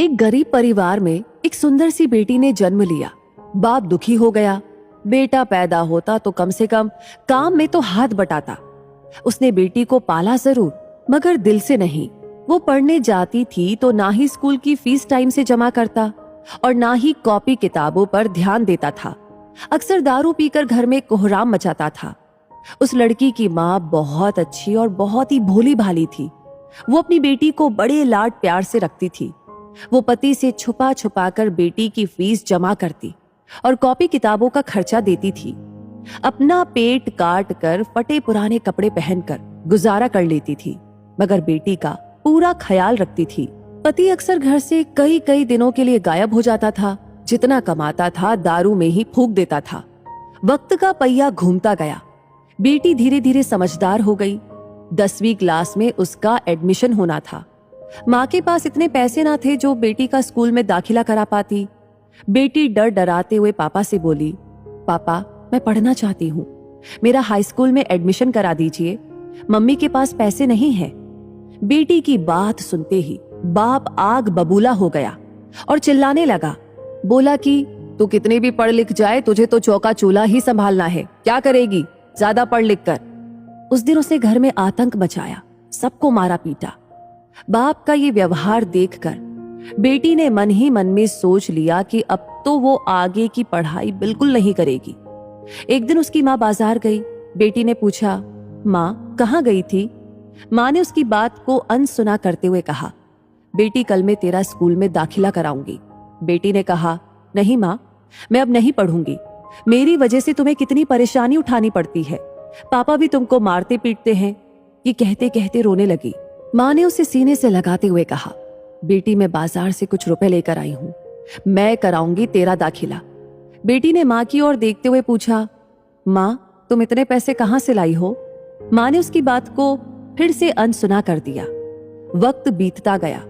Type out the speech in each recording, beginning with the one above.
एक गरीब परिवार में एक सुंदर सी बेटी ने जन्म लिया। बाप दुखी हो गया। बेटा पैदा होता तो कम से कम काम में तो हाथ बटाता। उसने बेटी को पाला जरूर, मगर दिल से नहीं। वो पढ़ने जाती थी तो ना ही स्कूल की फीस टाइम से जमा करता और ना ही कॉपी किताबों पर ध्यान देता था। अक्सर दारू पीकर घर में कोहराम मचाता था। उस लड़की की माँ बहुत अच्छी और बहुत ही भोली भाली थी। वो अपनी बेटी को बड़े लाड प्यार से रखती थी। वो पति से छुपा छुपा कर बेटी की फीस जमा करती और कॉपी किताबों का खर्चा देती थी। अपना पेट काट कर फटे पुराने कपड़े पहनकर गुजारा कर लेती थी, मगर बेटी का पूरा ख्याल रखती थी। पति अक्सर घर से कई कई दिनों के लिए गायब हो जाता था। जितना कमाता था दारू में ही फूंक देता था। वक्त का पहिया घूमता गया। बेटी धीरे धीरे समझदार हो गई। 10वीं क्लास में उसका एडमिशन होना था। माँ के पास इतने पैसे ना थे जो बेटी का स्कूल में दाखिला करा पाती। बेटी डर डराते हुए पापा से बोली, पापा मैं पढ़ना चाहती हूँ, मेरा हाई स्कूल में एडमिशन करा दीजिए, मम्मी के पास पैसे नहीं है। बेटी की बात सुनते ही बाप आग बबूला हो गया और चिल्लाने लगा। बोला कि तू कितनी भी पढ़ लिख जाए, तुझे तो चौका चूल्हा ही संभालना है, क्या करेगी ज्यादा पढ़ लिख कर। उस दिन उसने घर में आतंक मचाया, सबको मारा पीटा। बाप का ये व्यवहार देखकर बेटी ने मन ही मन में सोच लिया कि अब तो वो आगे की पढ़ाई बिल्कुल नहीं करेगी। एक दिन उसकी माँ बाजार गई। बेटी ने पूछा, माँ कहाँ गई थी? माँ ने उसकी बात को अनसुना करते हुए कहा, बेटी कल मैं तेरा स्कूल में दाखिला कराऊंगी। बेटी ने कहा, नहीं माँ, मैं अब नहीं पढ़ूंगी। मेरी वजह से तुम्हें कितनी परेशानी उठानी पड़ती है, पापा भी तुमको मारते पीटते हैं। ये कहते कहते रोने लगी। माँ ने उसे सीने से लगाते हुए कहा, बेटी मैं बाजार से कुछ रुपए लेकर आई हूं, मैं कराऊंगी तेरा दाखिला। बेटी ने माँ की ओर देखते हुए पूछा, माँ तुम इतने पैसे कहाँ से लाई हो? माँ ने उसकी बात को फिर से अनसुना कर दिया। वक्त बीतता गया।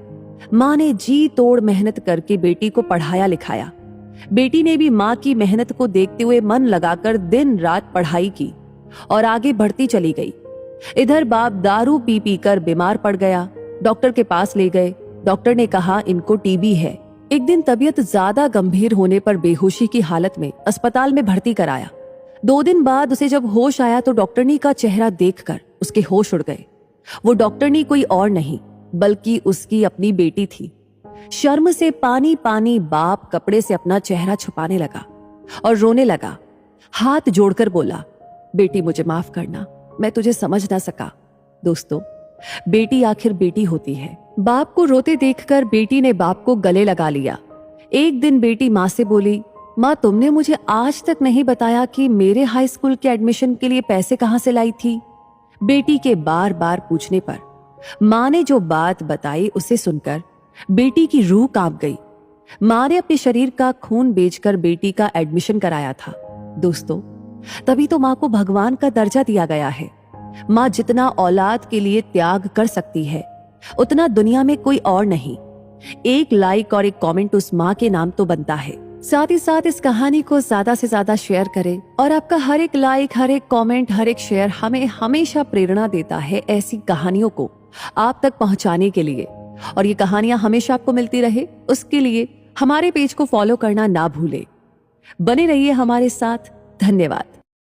माँ ने जी तोड़ मेहनत करके बेटी को पढ़ाया लिखाया। बेटी ने भी माँ की मेहनत को देखते हुए मन लगाकर दिन रात पढ़ाई की और आगे बढ़ती चली गई। इधर बाप दारू पी पी कर बीमार पड़ गया। डॉक्टर के पास ले गए। डॉक्टर ने कहा इनको टीबी है। एक दिन तबीयत ज्यादा गंभीर होने पर बेहोशी की हालत में अस्पताल में भर्ती कराया। 2 दिन बाद उसे जब होश आया तो डॉक्टरनी का चेहरा देखकर उसके होश उड़ गए। वो डॉक्टरनी कोई और नहीं बल्कि उसकी अपनी बेटी थी। शर्म से पानी पानी बाप कपड़े से अपना चेहरा छुपाने लगा और रोने लगा। हाथ जोड़कर बोला, बेटी मुझे माफ करना, मैं तुझे समझ ना सका। दोस्तों, बेटी आखिर बेटी होती है। बाप को रोते देखकर बेटी ने बाप को गले लगा लिया। एक दिन बेटी माँ से बोली, माँ तुमने मुझे आज तक नहीं बताया कि मेरे हाई स्कूल के एडमिशन के लिए पैसे कहाँ से लाई थी। बेटी के बार बार पूछने पर माँ ने जो बात बताई उसे सुनकर बेटी की रूह कांप गई। माँ ने अपने शरीर का खून बेचकर बेटी का एडमिशन कराया था। दोस्तों, तभी तो माँ को भगवान का दर्जा दिया गया है। माँ जितना औलाद के लिए त्याग कर सकती है उतना दुनिया में कोई और नहीं। एक लाइक और एक कमेंट उस माँ के नाम तो बनता है। साथ ही साथ इस कहानी को ज्यादा से ज्यादा शेयर करें और आपका हर एक लाइक, हर एक कमेंट, हर एक शेयर हमें हमेशा प्रेरणा देता है ऐसी कहानियों को आप तक पहुंचाने के लिए। और ये कहानियां हमेशा आपको मिलती रहे उसके लिए हमारे पेज को फॉलो करना ना भूले। बने रहिए हमारे साथ। धन्यवाद।